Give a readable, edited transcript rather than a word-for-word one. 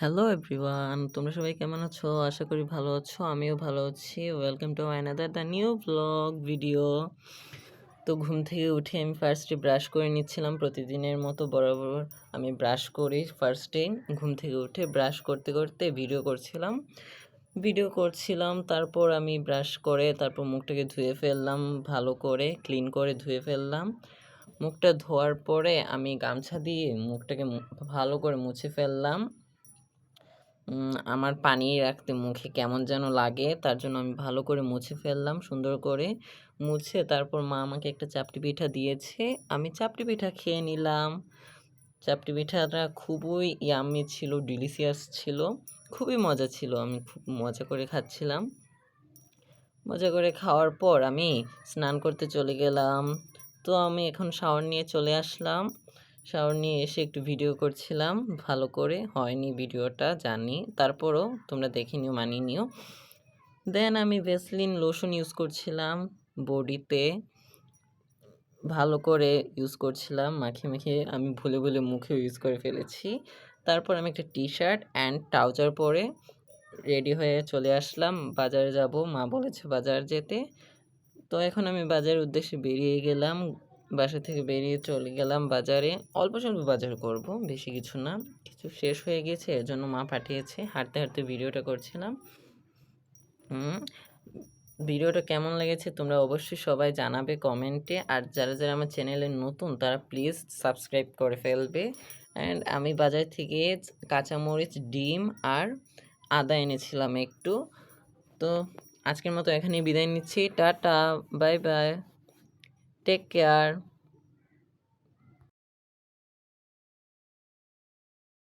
Hello everyone, তোমরা সবাই কেমন আছো? আশা করি ভালো আছো। আমিও ভালো আছি। Welcome to another the new blog video. তো ঘুম থেকে উঠে আমি ফার্স্টে ব্রাশ করে নিচ্ছিলাম। প্রতিদিনের মতো বরাবর আমি ব্রাশ করি ফার্স্টে। ঘুম থেকে উঠে ব্রাশ করতে করতে ভিডিও করছিলাম। তারপর আমি ব্রাশ করে তারপর মুখটাকে ধুয়ে ফেললাম, ভালো করে ক্লিন করে ধুয়ে ফেললাম। মুখটা ধোয়ার পরে আমি গামছা দিয়ে মুখটাকে ভালো করে মুছে ফেললাম। আমার পানি রাখতে মুখে কেমন যেন লাগে, তার জন্য আমি ভালো করে মুছে ফেললাম। সুন্দর করে মুছে তারপর মা আমাকে একটা চাপটি পিঠা দিয়েছে। আমি চাপটি পিঠা খেয়ে নিলাম। চাপটি পিঠাটা খুবই ইয়াম্মি ছিল, ডিলিশিয়াস ছিল, খুবই মজা ছিল। আমি খুব মজা করে খাচ্ছিলাম। মজা করে খাওয়ার পর আমি স্নান করতে চলে গেলাম। তো আমি এখন শাওয়ার নিয়ে চলে আসলাম। শাওয়ার নিয়ে এসে একটু ভিডিও করছিলাম। ভালো করে হয়নি ভিডিওটা জানি, তারপরও তোমরা দেখে নিও, মানিয়ে নিও। দেন আমি ভ্যাসলিন লোশন ইউজ করছিলাম বডিতে, ভালো করে ইউজ করছিলাম। মাখিয়ে আমি ভুলে ভুলে মুখেও ইউজ করে ফেলেছি। তারপর আমি একটা টি শার্ট অ্যান্ড ট্রাউজার পরে রেডি হয়ে চলে আসলাম। বাজারে যাব, মা বলেছে বাজার যেতে। তো এখন আমি বাজারের উদ্দেশ্যে বেরিয়ে গেলাম। বাসা থেকে বেরিয়ে চলে গেলাম বাজারে। অল্প স্বল্প বাজার করব, বেশি কিছু না। কিছু শেষ হয়ে গেছে, এজন্য মা পাঠিয়েছে। হাঁটতে হাঁটতে ভিডিওটা করছিলাম। হুম ভিডিওটা কেমন লেগেছে তোমরা অবশ্যই সবাই জানাবে কমেন্টে। আর যারা যারা আমার চ্যানেলে নতুন তারা প্লিজ সাবস্ক্রাইব করে ফেলবে। অ্যান্ড আমি বাজার থেকে কাঁচামরিচ, ডিম আর আদা এনেছিলাম একটু। তো আজকের মতো এখানেই বিদায় নিচ্ছি। টাটা, বাই বাই, টেক কেয়ার।